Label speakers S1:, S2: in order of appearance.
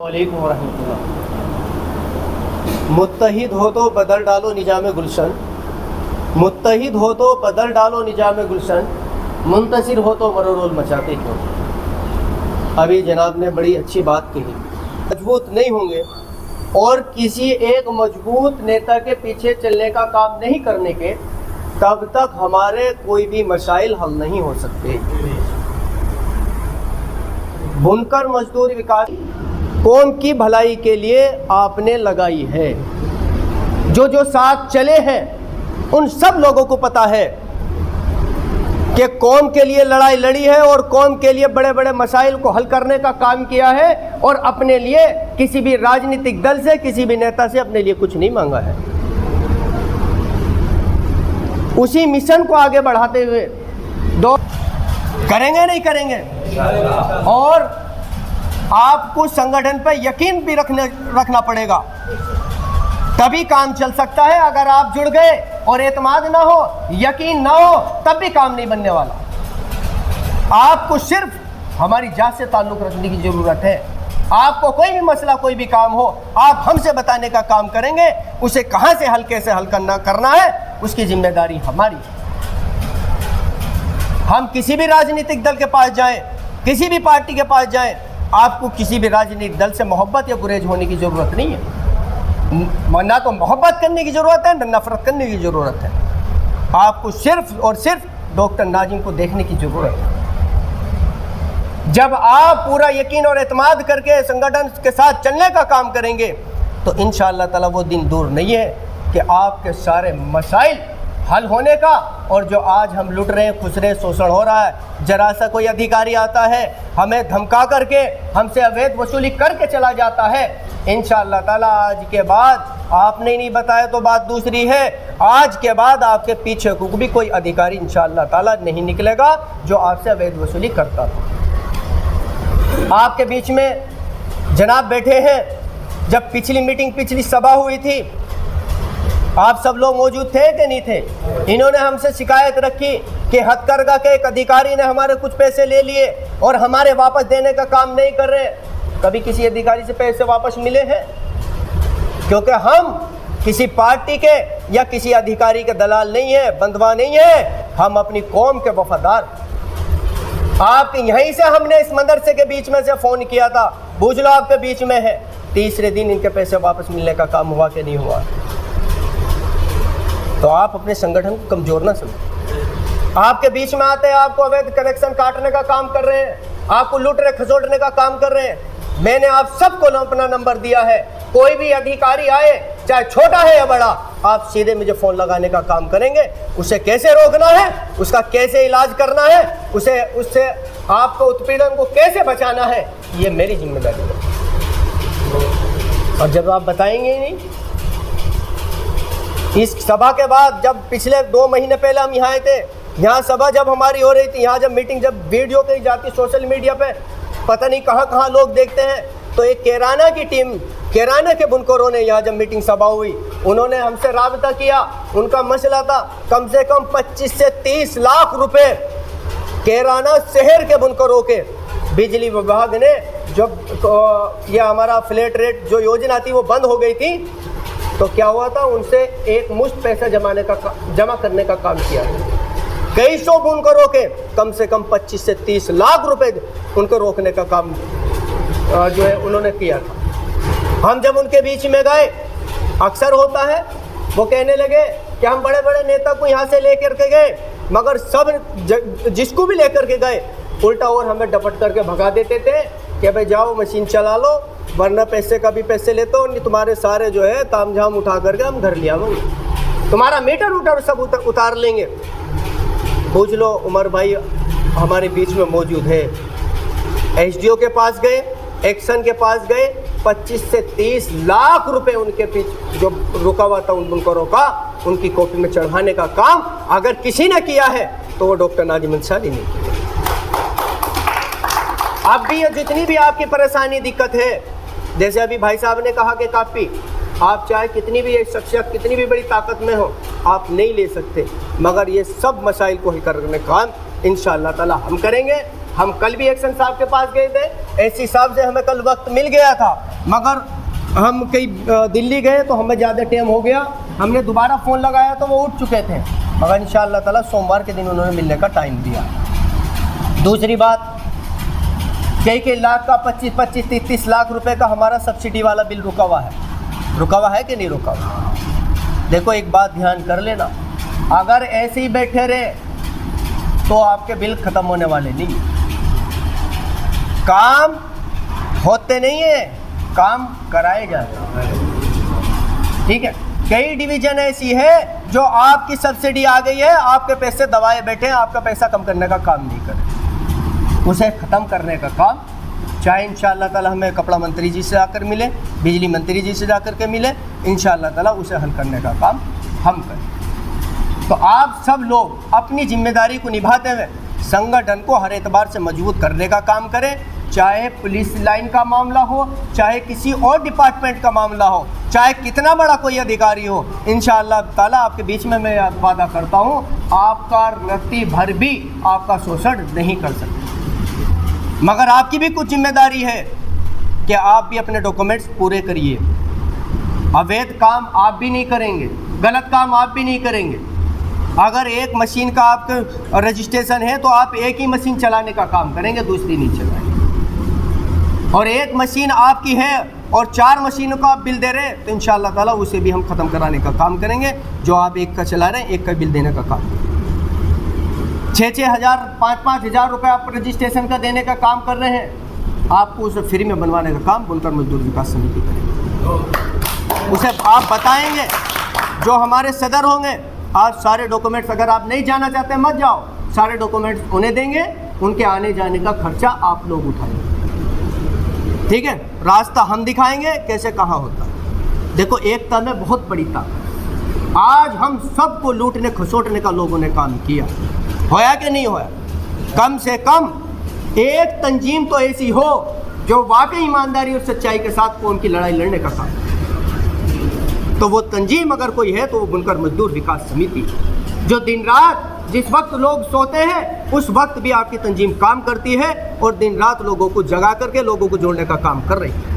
S1: वालेकुम रहमतुल्लाह। मुत्तहिद हो तो बदल डालो निजाम गुलशन, मुत्तहिद हो तो बदल डालो निजाम गुलशन, मुंतसिर हो तो मरोरोल मचाते क्यों। अभी जनाब ने बड़ी अच्छी बात कही। मजबूत नहीं होंगे और किसी एक मजबूत नेता के पीछे चलने का काम नहीं करने के, तब तक हमारे कोई भी मसाइल हल नहीं हो सकते। बुनकर मजदूर विकास कौम की भलाई के लिए आपने लगाई है। जो जो साथ चले हैं उन सब लोगों को पता है कि कौम के लिए लड़ाई लड़ी है और कौम के लिए बड़े बड़े मसाइल को हल करने का काम किया है, और अपने लिए किसी भी राजनीतिक दल से, किसी भी नेता से अपने लिए कुछ नहीं मांगा है। उसी मिशन को आगे बढ़ाते हुए दो करेंगे, नहीं करेंगे। और आपको संगठन पर यकीन भी रखना पड़ेगा, तभी काम चल सकता है। अगर आप जुड़ गए और एतमाद ना हो, यकीन ना हो, तब भी काम नहीं बनने वाला। आपको सिर्फ हमारी जात से ताल्लुक़ रखने की ज़रूरत है। आपको कोई भी मसला, कोई भी काम हो, आप हमसे बताने का काम करेंगे। उसे कहाँ से हल, कैसे हल करना है, उसकी जिम्मेदारी हमारी है। हम किसी भी राजनीतिक दल के पास जाएं, किसी भी पार्टी के पास जाएं, आपको किसी भी राजनीतिक दल से मोहब्बत या गुरेज होने की ज़रूरत नहीं है। ना तो मोहब्बत करने की ज़रूरत है, ना नफरत करने की ज़रूरत है। आपको सिर्फ और सिर्फ डॉक्टर नाजिम को देखने की ज़रूरत है। जब आप पूरा यकीन और एतमाद करके संगठन के साथ चलने का काम करेंगे, तो इंशाअल्लाह ताला वो दिन दूर नहीं है कि आपके सारे मसाइल हल होने का। और जो आज हम लुट रहे हैं, खुसरे, शोषण हो रहा है, जरा सा कोई अधिकारी आता है, हमें धमका करके हमसे अवैध वसूली करके चला जाता है, इंशाअल्लाह ताला आज के बाद, आपने नहीं बताया तो बात दूसरी है, आज के बाद आपके पीछे को भी कोई अधिकारी इंशाअल्लाह ताला नहीं निकलेगा जो आपसे अवैध वसूली करता था। आपके बीच में जनाब बैठे हैं, जब पिछली मीटिंग, पिछली सभा हुई थी, आप सब लोग मौजूद थे कि नहीं थे। इन्होंने हमसे शिकायत रखी कि हथकरघा के एक अधिकारी ने हमारे कुछ पैसे ले लिए और हमारे वापस देने का काम नहीं कर रहे। कभी किसी अधिकारी से पैसे वापस मिले हैं? क्योंकि हम किसी पार्टी के या किसी अधिकारी के दलाल नहीं है, बंधवा नहीं है, हम अपनी कौम के वफादार। आप यहीं से हमने इस मदरसे के बीच में से फ़ोन किया था, बूझ लो आपके बीच में है। तीसरे दिन इनके पैसे वापस मिलने का काम हुआ कि नहीं हुआ। तो आप अपने संगठन को कमज़ोर ना समझें। आपके बीच में आते हैं, आपको अवैध कनेक्शन काटने का काम कर रहे हैं, आपको लूट रहे, खसोटने का काम कर रहे हैं। मैंने आप सबको अपना नंबर दिया है। कोई भी अधिकारी आए, चाहे छोटा है या बड़ा, आप सीधे मुझे फ़ोन लगाने का काम करेंगे। उसे कैसे रोकना है, उसका कैसे इलाज करना है, उससे आपको उत्पीड़न को कैसे बचाना है, ये मेरी जिम्मेदारी है। और जब आप बताएंगे ही नहीं, इस सभा के बाद, जब पिछले 2 महीने पहले हम यहाँ आए थे, यहाँ सभा जब हमारी हो रही थी, यहाँ जब मीटिंग, जब वीडियो कही जाती सोशल मीडिया पे, पता नहीं कहाँ कहाँ लोग देखते हैं, तो एक कैराना की टीम, कैराना के बुनकरों ने यहाँ जब मीटिंग सभा हुई, उन्होंने हमसे राब्ता किया। उनका मसला था कम से कम 25 से 30 लाख रुपए कैराना शहर के बुनकरों के। बिजली विभाग ने जब ये हमारा फ्लैट रेट जो योजना थी वो बंद हो गई थी, तो क्या हुआ था, उनसे एक मुश्त पैसा जमा करने का काम किया। कई सौ बुनकरों के कम से कम 25 से 30 लाख रुपए उनको रोकने का काम जो है उन्होंने किया था। हम जब उनके बीच में गए, अक्सर होता है, वो कहने लगे कि हम बड़े बड़े नेता को यहाँ से लेकर के गए, मगर सब जिसको भी लेकर के गए, उल्टा और हमें डपट करके भगा देते थे कि भाई जाओ मशीन चला लो, वरना पैसे का भी पैसे लेते हो, नहीं तुम्हारे सारे जो है तामझाम उठा करके हम घर ले आओगे, तुम्हारा मीटर सब उतार लेंगे। पूछ लो, उमर भाई हमारे बीच में मौजूद है। एसडीओ के पास गए, एक्शन के पास गए, 25 से 30 लाख रुपए उनके पीछे जो रुका हुआ था उन बुनकरों का, उनकी कॉपी में चढ़ाने का काम अगर किसी ने किया है तो वो डॉक्टर नाजिम अंसारी ने किया। अब भी जितनी भी आपकी परेशानी, दिक्कत है, जैसे अभी भाई साहब ने कहा कि काफ़ी, आप चाहे कितनी भी एक शख्सियत, कितनी भी बड़ी ताकत में हो, आप नहीं ले सकते, मगर ये सब मसाइल को हल करने का काम इंशाअल्लाह ताला हम करेंगे। हम कल भी एक्शन साहब के पास गए थे, एसी साहब से हमें कल वक्त मिल गया था, मगर हम कहीं दिल्ली गए तो हमें ज़्यादा टाइम हो गया, हमने दोबारा फ़ोन लगाया तो वो उठ चुके थे, मगर इंशाअल्लाह ताला सोमवार के दिन उन्होंने मिलने का टाइम दिया। दूसरी बात, कई लाख का 25-30 लाख रुपए का हमारा सब्सिडी वाला बिल रुका हुआ है कि नहीं रुका हुआ? देखो एक बात ध्यान कर लेना, अगर ऐसे ही बैठे रहे तो आपके बिल ख़त्म होने वाले नहीं, काम होते नहीं है, काम कराए जाते हैं। ठीक है, कई डिवीज़न ऐसी है जो आपकी सब्सिडी आ गई है, आपके पैसे दबाए बैठे हैं, आपका पैसा कम करने का काम नहीं करे, उसे ख़त्म करने का काम, चाहे इंशाअल्लाह ताला हमें कपड़ा मंत्री जी से आकर मिले, बिजली मंत्री जी से जाकर के मिले, इंशाअल्लाह ताला उसे हल करने का काम हम करें। तो आप सब लोग अपनी जिम्मेदारी को निभाते हुए संगठन को हर एतबार से मजबूत करने का काम करें, चाहे पुलिस लाइन का मामला हो, चाहे किसी और डिपार्टमेंट का मामला हो, चाहे कितना बड़ा कोई अधिकारी हो, इंशाअल्लाह ताला आपके बीच में मैं वादा करता हूँ, आपका रत्ती भर भी आपका शोषण नहीं कर सकते। मगर आपकी भी कुछ जिम्मेदारी है कि आप भी अपने डॉक्यूमेंट्स पूरे करिए। अवैध काम आप भी नहीं करेंगे, गलत काम आप भी नहीं करेंगे। अगर एक मशीन का आपका रजिस्ट्रेशन है तो आप एक ही मशीन चलाने का काम करेंगे, दूसरी नहीं चलाएंगे। और एक मशीन आपकी है और 4 मशीनों का आप बिल दे रहे हैं तो इंशाअल्लाह ताला उसे भी हम ख़त्म कराने का काम करेंगे। जो आप एक का चला रहे हैं, एक का बिल देने का काम, 6-6 हज़ार 5-5 हज़ार रुपये आप रजिस्ट्रेशन का देने का काम कर रहे हैं, आपको उसे फ्री में बनवाने का काम बुनकर मजदूर विकास समिति करेगी। उसे आप बताएंगे, जो हमारे सदर होंगे, आज सारे डॉक्यूमेंट्स, अगर आप नहीं जाना चाहते मत जाओ, सारे डॉक्यूमेंट्स उन्हें देंगे, उनके आने जाने का खर्चा आप लोग उठाएंगे। ठीक है, रास्ता हम दिखाएंगे कैसे कहाँ होता है। देखो एकता में बहुत बड़ी ताकत, आज हम सबको लूटने खसोटने का लोगों ने काम किया, होया कि नहीं होया? कम से कम एक तंजीम तो ऐसी हो जो वाकई ईमानदारी और सच्चाई के साथ कौम की लड़ाई लड़ने का काम, तो वो तंजीम अगर कोई है तो वो बुनकर मजदूर विकास समिति, जो दिन रात जिस वक्त लोग सोते हैं उस वक्त भी आपकी तंजीम काम करती है और दिन रात लोगों को जगा करके लोगों को जोड़ने का काम कर रही है।